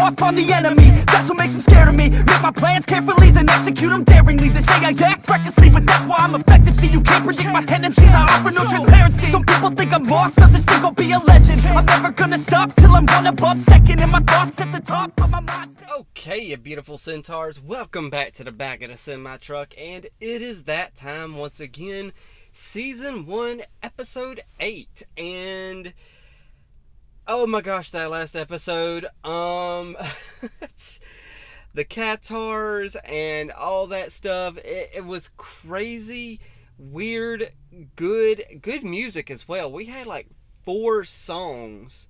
off on the enemy. That's what makes them scared of me. Make my plans carefully, then execute them daringly. They say I act recklessly, but that's why I'm effective. See, you can't predict my tendencies, I offer no transparency. Some people think I'm lost, others think I'll be a legend. I'm never gonna stop till I'm one above second, and my thoughts at the top of my mind. Okay, you beautiful centaurs, welcome back to the back of the semi-truck, and it is that time once again. Season 1, Episode 8, and oh my gosh, that last episode, the Catars and all that stuff, it was crazy, weird, good music as well. We had like 4 songs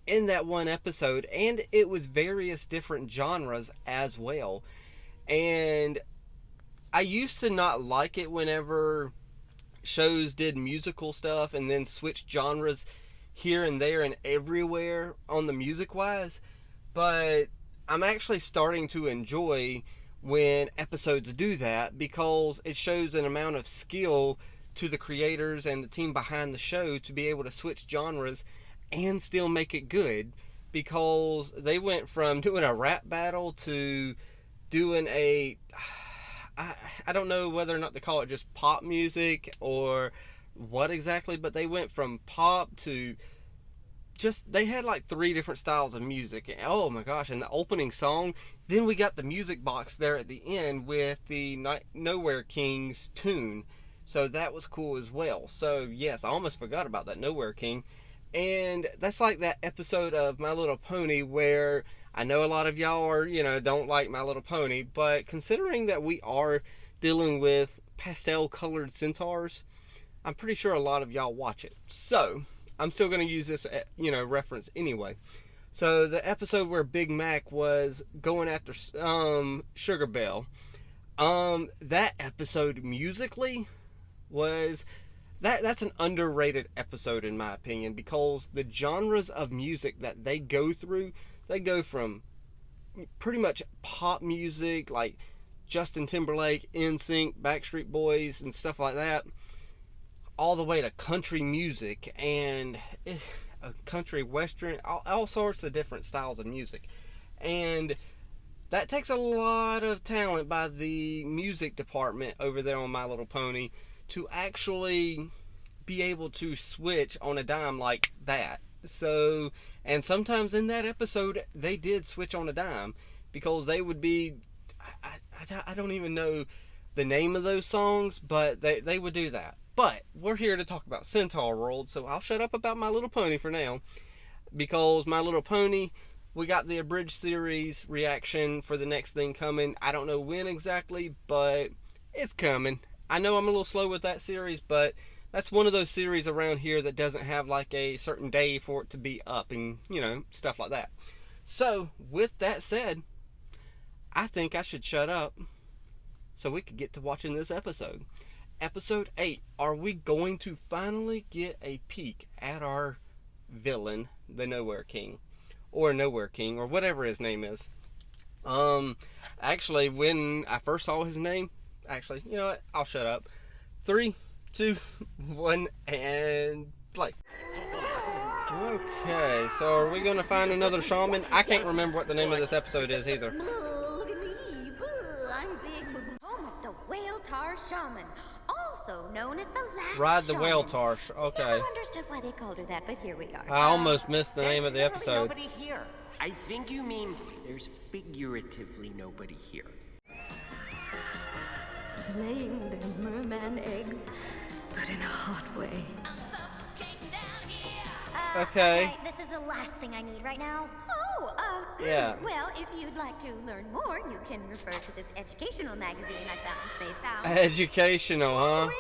in that one episode, and it was various different genres as well. And I used to not like it whenever shows did musical stuff and then switched genres here and there and everywhere on the music wise, but I'm actually starting to enjoy when episodes do that, because it shows an amount of skill to the creators and the team behind the show to be able to switch genres and still make it good, because they went from doing a rap battle to doing a I don't know whether or not to call it just pop music or what exactly, but they went from pop to just, they had like 3 different styles of music. Oh my gosh, and the opening song, then we got the music box there at the end with the Nowhere King's tune, so that was cool as well. So yes, I almost forgot about that Nowhere King. And that's like that episode of My Little Pony where I know a lot of y'all are, don't like My Little Pony, but considering that we are dealing with pastel colored centaurs, I'm pretty sure a lot of y'all watch it. So I'm still going to use this, reference anyway. So the episode where Big Mac was going after Sugar Belle, that episode musically was... That's an underrated episode in my opinion, because the genres of music that they go through, they go from pretty much pop music like Justin Timberlake, NSYNC, Backstreet Boys and stuff like that, all the way to country music and country western, all sorts of different styles of music. And that takes a lot of talent by the music department over there on My Little Pony to actually be able to switch on a dime like that. So, and sometimes in that episode they did switch on a dime, because they would be, I don't even know the name of those songs, but they would do that. But we're here to talk about Centaurworld, so I'll shut up about My Little Pony for now, because My Little Pony, we got the abridged series reaction for the next thing coming. I don't know when exactly, but it's coming. I know I'm a little slow with that series, but that's one of those series around here that doesn't have like a certain day for it to be up and, stuff like that. So, with that said, I think I should shut up so we could get to watching this episode. Episode 8, are we going to finally get a peek at our villain, the Nowhere King? Or Nowhere King, or whatever his name is. Actually, when I first saw his name, actually, you know what? I'll shut up. 3, 2, 1, and play. Okay, so are we going to find another shaman? I can't remember what the name of this episode is either. Look at me. I'm Big Boo, home of the Whale Tar Shaman, also known as the Last Ride the Shaman. Whale Tar. Okay. Never understood why they called her that, but here we are. I almost missed the name of the episode. Nobody here. I think you mean there's figuratively nobody here. Laying their merman eggs, but in a hot way. Okay. This is the last thing I need right now. Yeah. Well, if you'd like to learn more, you can refer to this educational magazine they found. Educational, huh?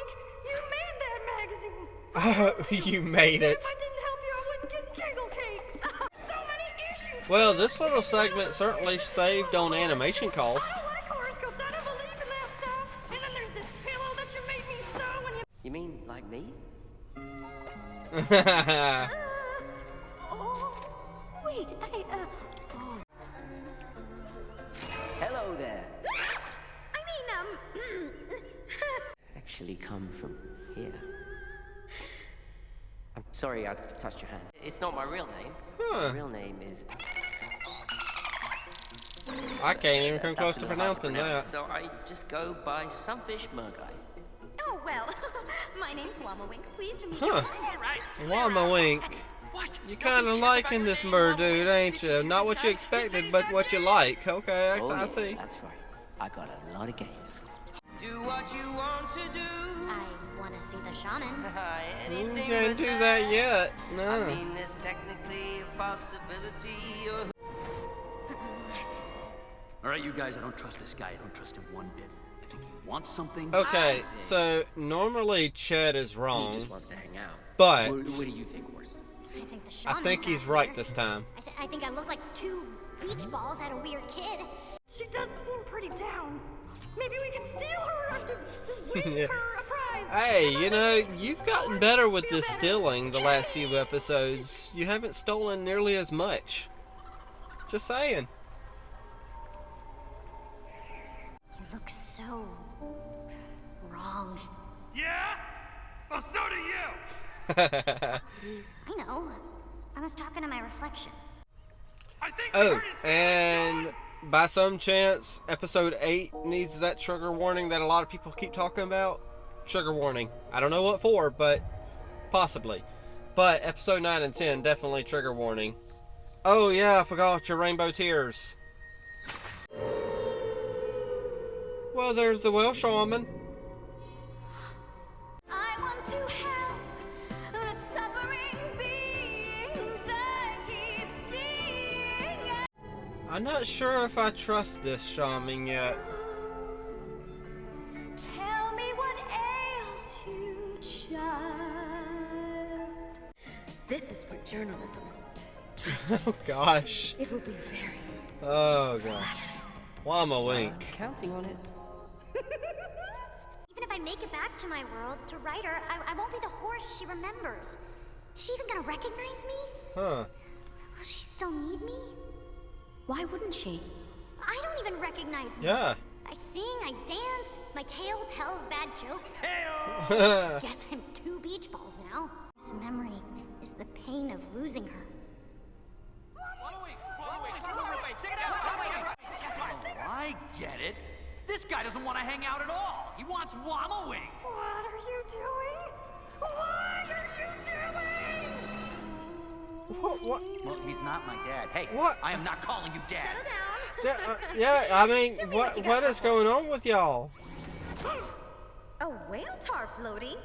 You made that magazine. You made it. If I didn't help you, I wouldn't get giggle cakes. So many issues. Well, this little segment certainly saved on animation costs. I like horoscopes. I don't believe in that stuff. And then there's this pillow that you made me sew when you... You mean like me? Wait, Hello there. I mean, Actually come from here. I'm sorry I touched your hand. It's not my real name. Huh. My real name is... I can't even come close That's to a little hard pronouncing pronounce, that. So I just go by Sunfish Merguy. Oh, well, my name's Wamawink. Pleased to meet Huh. you. All right. Llama Wink. What? You kind of liking this merdude, ain't you? Not what you expected, but what you like. Okay, Oh, I yeah, see. That's right. I got a lot of games. Do what you want to do. I want to see the shaman. You Anything can't but do that. that yet. I No. mean, there's technically a possibility. All right, you guys, I don't trust this guy. I don't trust him one bit. I think he wants something. Okay, so normally Chet is He wrong, just wants to hang out. but What do you think, Horse? I think the I shaman's think he's after right her. this time. I think I look like two beach balls at a weird kid. She does seem pretty down. Maybe we can steal her and win Yeah. her a prize. Hey, you know, you've gotten better with this stealing the last few episodes. You haven't stolen nearly as much. Just saying. You look so wrong. Yeah? Well, so do you. I know. I was talking to my reflection. I think we Oh, heard his and by some chance, episode 8 needs that trigger warning that a lot of people keep talking about. Trigger warning. I don't know what for, but possibly. But episode 9 and 10, definitely trigger warning. Oh yeah, I forgot your rainbow tears. Well, there's the whale shaman. I want to help the suffering beings I keep seeing. I'm not sure if I trust this shaman yet. Tell me what ails you, child. This is for journalism. Oh gosh. It will be very. Oh gosh. Llama Wink. Counting on it. Even if I make it back to my world to write her, I won't be the horse she remembers. Is she even gonna recognize me? Huh. Will she still need me? Why wouldn't she? I don't even recognize me. Yeah. I sing, I dance, my tail tells bad jokes. Guess I'm two beach balls now. This memory is the pain of losing her. Oh, I get it. This guy doesn't want to hang out at all. He wants wallowing. What are you doing? What are you doing? What? Well, he's not my dad. Hey, What? I am not calling you dad. Settle down. Yeah, I mean, Show me what you what got is going on with y'all? A whale tar floaty?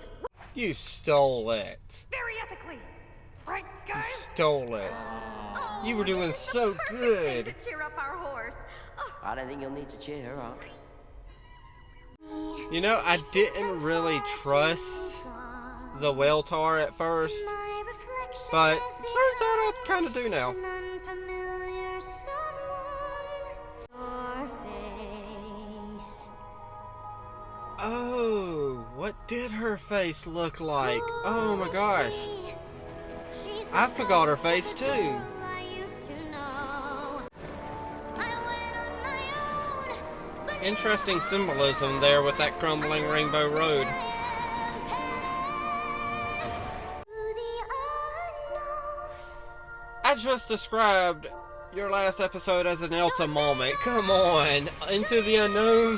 You stole it. Very ethically. Right, You guys? stole it. You were doing so good. To cheer up our horse. Oh, I don't think you'll need to cheer her up. You know, I didn't really trust the whale tar at first, My reflection but has turns out I kind of do now. an unfamiliar someone. Your face. Oh, what did her face look like? Oh my gosh. She's I the forgot her best face too. girl I used to know. I went on my own, but Interesting symbolism there with that crumbling rainbow road. I just described your last episode as an Elsa moment. Come on, Into the Unknown.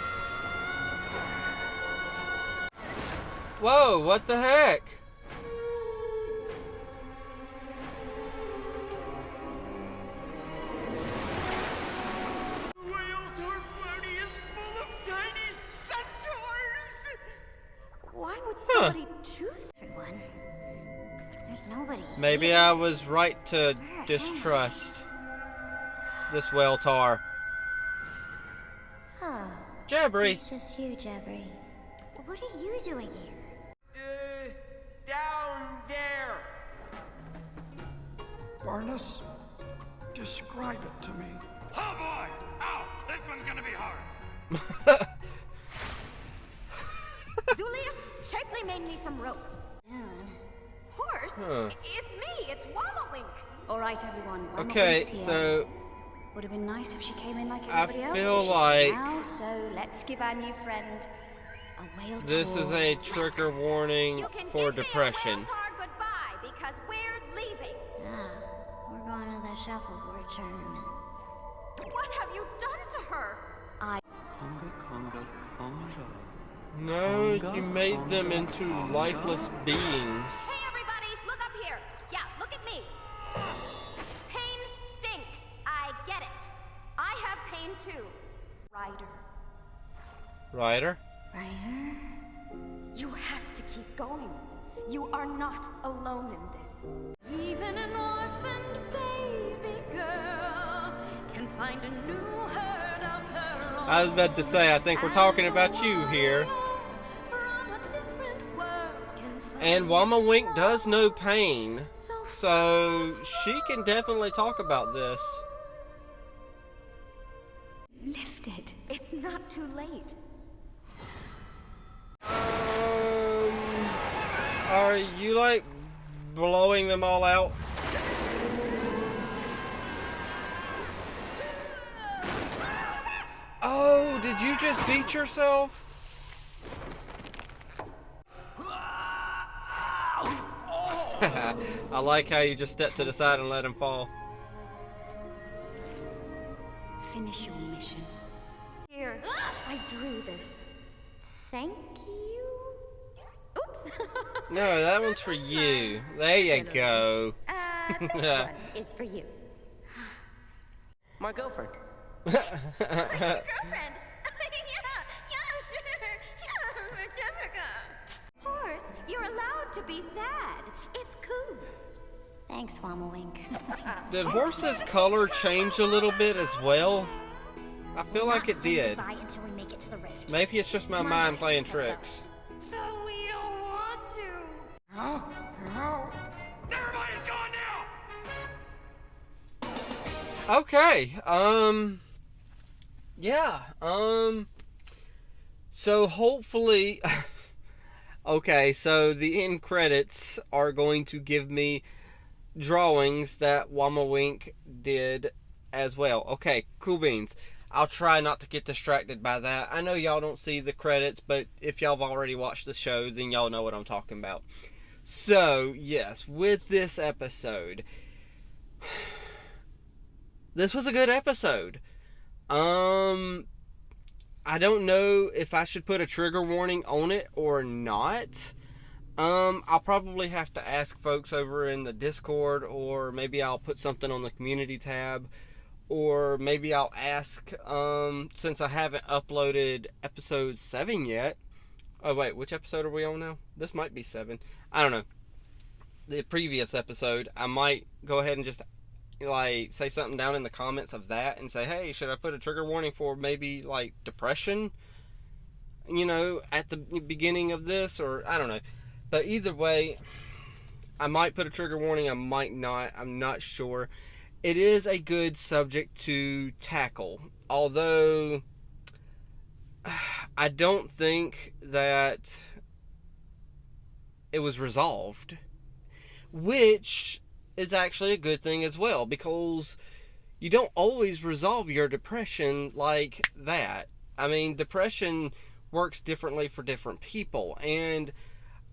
Whoa, what the heck? why would Huh. somebody choose everyone. There's nobody Maybe here. I was right to distrust this whale tar. Oh, Jabbery. it's just you, Jabbery. What are you doing here? Down there. Barnes, describe it to me. Oh boy! Oh, this one's gonna be hard. Zulius, Shapely made me some rope. Horse? Huh. It's me, it's Wamawink. All right, everyone. Okay, Wamawink's here. so Would have been nice if she came in like I everybody else. feel but she's like now, so let's give our new friend a whale this is tour. a trigger warning You can for give me a depression. whale tar goodbye because we're leaving. We're going to the shuffleboard tournament. What have you done to her? No, you made them into lifeless beings. Hey everybody, look up here. Yeah, look at me. Pain stinks. I get it. I have pain too. Ryder. Ryder? Ryder? You have to keep going. You are not alone in this. Even an orphaned baby girl can find a new herd of her own. I was about to say, I think we're talking about you here. From a different world can find And Wama Wink does know pain, so she can definitely talk about this. Lift it. It's not too late. Are you like blowing them all out? Oh, did you just beat yourself? I like how you just stepped to the side and let him fall. Finish your mission. Here, I drew this. Thank you? Oops. No, that one's for you. There you go. This one is for you. My girlfriend. Your girlfriend? yeah, sure. Yeah, Jessica. Of course, you're allowed to be sad. It's cool. Thanks, Wama Wink. Did Horse's color change a little bit as well? I feel like it did. Goodbye until we make it to the rift. Maybe it's just my mind playing tricks. But we don't want to. Huh? No. Everybody's gone now! Okay, yeah, so hopefully, okay, so the end credits are going to give me drawings that Wama Wink did as well. Okay, cool beans. I'll try not to get distracted by that. I know y'all don't see the credits, but if y'all have already watched the show, then y'all know what I'm talking about. So, yes, with this episode, this was a good episode. I don't know if I should put a trigger warning on it or not. I'll probably have to ask folks over in the Discord, or maybe I'll put something on the community tab, or maybe I'll ask, since I haven't uploaded episode 7 yet. Oh wait, which episode are we on now? This might be 7. I don't know. The previous episode, I might go ahead and just like say something down in the comments of that and say, hey, should I put a trigger warning for maybe like depression, you know, at the beginning of this, or I don't know. But either way, I might put a trigger warning, I might not, I'm not sure. It is a good subject to tackle, although I don't think that it was resolved, which is actually a good thing as well, because you don't always resolve your depression like that. I mean, depression works differently for different people, and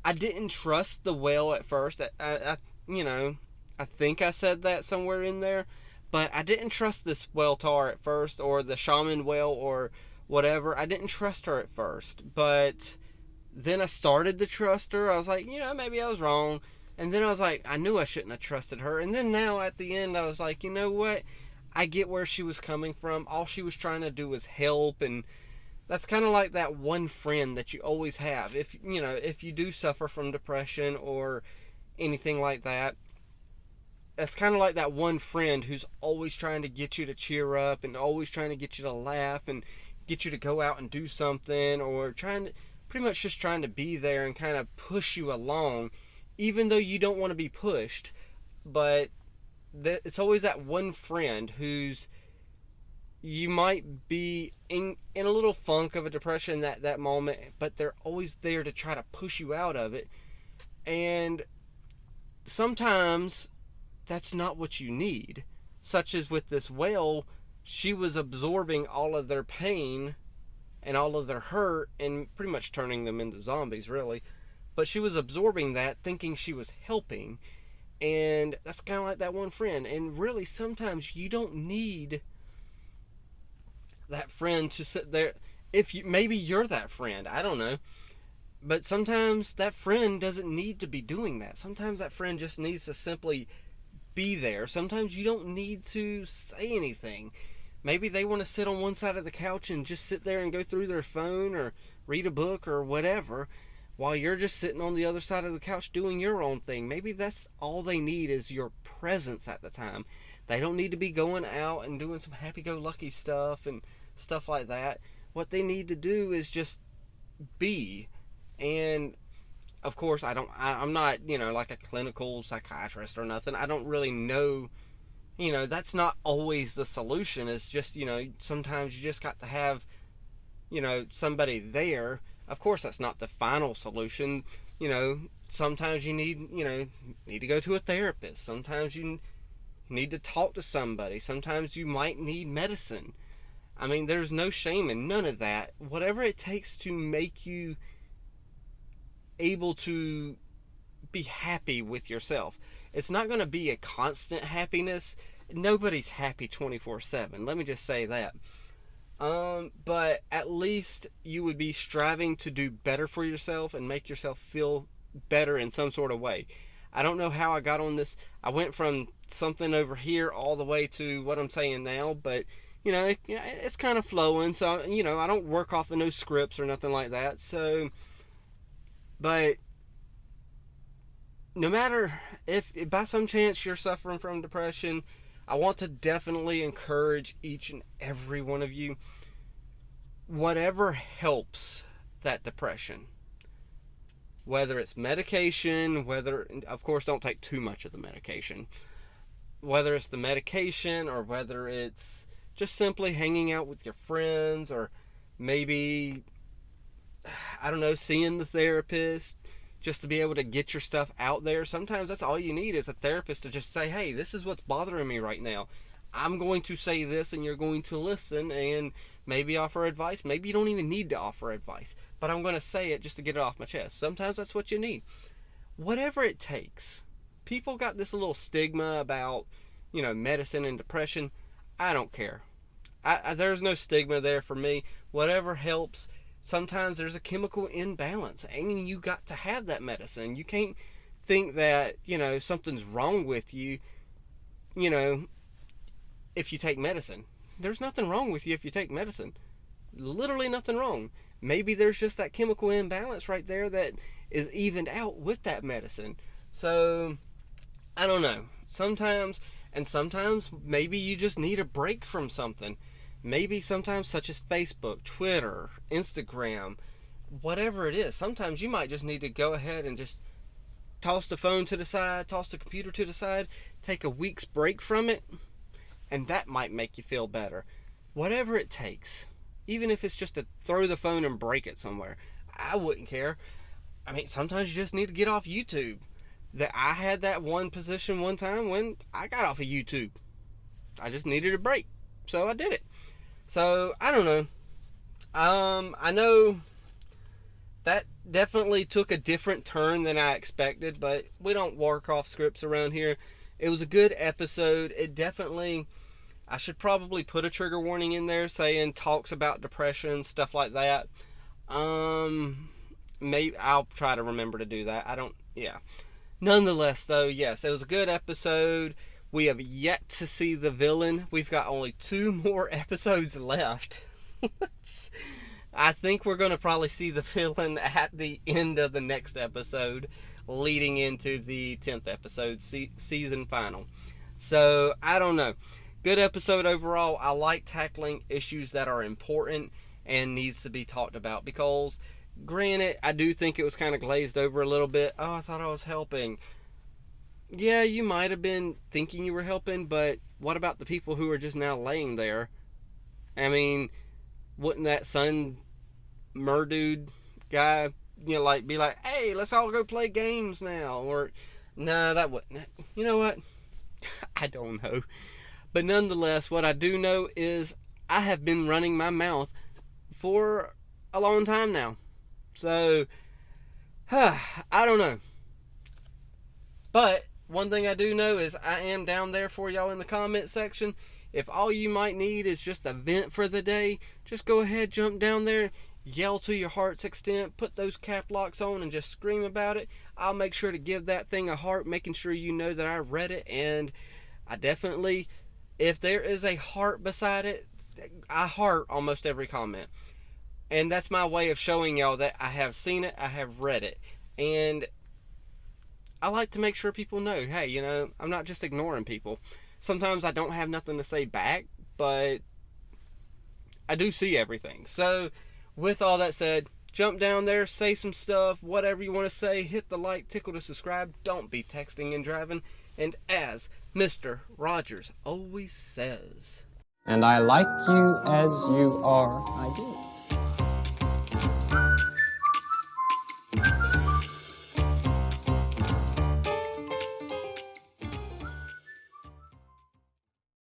I didn't trust the whale at first. I think I said that somewhere in there, but I didn't trust this whale tar at first, or the shaman whale, or whatever. I didn't trust her at first, but then I started to trust her. I was like, maybe I was wrong. And then I was like, I knew I shouldn't have trusted her. And then now at the end, I was like, you know what? I get where she was coming from. All she was trying to do was help. And that's kind of like that one friend that you always have. If you do suffer from depression or anything like that, that's kind of like that one friend who's always trying to get you to cheer up and always trying to get you to laugh and get you to go out and do something, or pretty much just trying to be there and kind of push you along, even though you don't want to be pushed. But it's always that one friend who's, you might be in a little funk of a depression that moment, but they're always there to try to push you out of it. And sometimes that's not what you need. Such as with this whale, she was absorbing all of their pain and all of their hurt and pretty much turning them into zombies, really. But she was absorbing that, thinking she was helping. And that's kind of like that one friend. And really, sometimes you don't need that friend to sit there maybe you're that friend, I don't know. But sometimes that friend doesn't need to be doing that. Sometimes that friend just needs to simply be there. Sometimes you don't need to say anything. Maybe they want to sit on one side of the couch and just sit there and go through their phone or read a book or whatever, while you're just sitting on the other side of the couch doing your own thing. Maybe that's all they need, is your presence at the time. They don't need to be going out and doing some happy-go-lucky stuff and stuff like that. What they need to do is just be. And of course, I'm not, like a clinical psychiatrist or nothing. I don't really know, that's not always the solution. It's just, sometimes you just got to have, somebody there. Of course, that's not the final solution. Sometimes you need to go to a therapist. Sometimes you need to talk to somebody. Sometimes you might need medicine. I mean, there's no shame in none of that. Whatever it takes to make you able to be happy with yourself. It's not going to be a constant happiness. Nobody's happy 24/7. Let me just say that. But at least you would be striving to do better for yourself and make yourself feel better in some sort of way. I don't know how I got on this. I went from something over here all the way to what I'm saying now, but it's kind of flowing. So, I don't work off of no scripts or nothing like that. So, but no matter if by some chance you're suffering from depression, I want to definitely encourage each and every one of you, whatever helps that depression, whether it's medication, of course, don't take too much of the medication, whether it's the medication or whether it's just simply hanging out with your friends, or maybe, I don't know, seeing the therapist, just to be able to get your stuff out there. Sometimes that's all you need, is a therapist to just say, hey, this is what's bothering me right now. I'm going to say this and you're going to listen and maybe offer advice. Maybe you don't even need to offer advice, but I'm going to say it just to get it off my chest. Sometimes that's what you need. Whatever it takes. People got this little stigma about, medicine and depression. I don't care. There's no stigma there for me. Whatever helps. Sometimes there's a chemical imbalance and you got to have that medicine. You can't think that, something's wrong with you, if you take medicine. There's nothing wrong with you if you take medicine. Literally nothing wrong. Maybe there's just that chemical imbalance right there that is evened out with that medicine. So, I don't know. Sometimes maybe you just need a break from something. Maybe sometimes, such as Facebook, Twitter, Instagram, whatever it is, sometimes you might just need to go ahead and just toss the phone to the side, toss the computer to the side, take a week's break from it, and that might make you feel better. Whatever it takes, even if it's just to throw the phone and break it somewhere, I wouldn't care. I mean, sometimes you just need to get off YouTube. I had that one position one time when I got off of YouTube. I just needed a break, so I did it. So, I don't know. I know that definitely took a different turn than I expected, but we don't work off scripts around here. It was a good episode. It definitely, I should probably put a trigger warning in there saying talks about depression, stuff like that. Maybe I'll try to remember to do that. Nonetheless, though, yes, it was a good episode. We have yet to see the villain. We've got only 2 more episodes left. I think we're going to probably see the villain at the end of the next episode, leading into the 10th episode, season final. So, I don't know. Good episode overall. I like tackling issues that are important and needs to be talked about, because, granted, I do think it was kind of glazed over a little bit. Oh, I thought I was helping. Yeah, you might have been thinking you were helping, but what about the people who are just now laying there? I mean, wouldn't that merdude guy, be like, hey, let's all go play games now? Or, no, that wouldn't. You know what? I don't know. But nonetheless, what I do know is I have been running my mouth for a long time now. So, I don't know. But one thing I do know is I am down there for y'all in the comment section. If all you might need is just a vent for the day, just go ahead, jump down there, yell to your heart's extent, put those cap locks on and just scream about it. I'll make sure to give that thing a heart, making sure you know that I read it, and I definitely, if there is a heart beside it, I heart almost every comment. And that's my way of showing y'all that I have seen it, I have read it. And I like to make sure people know, hey, you know, I'm not just ignoring people. Sometimes I don't have nothing to say back, but I do see everything. So, with all that said, jump down there, say some stuff, whatever you want to say, hit the like, tickle to subscribe, don't be texting and driving, and as Mr. Rogers always says, and I like you as you are, I do.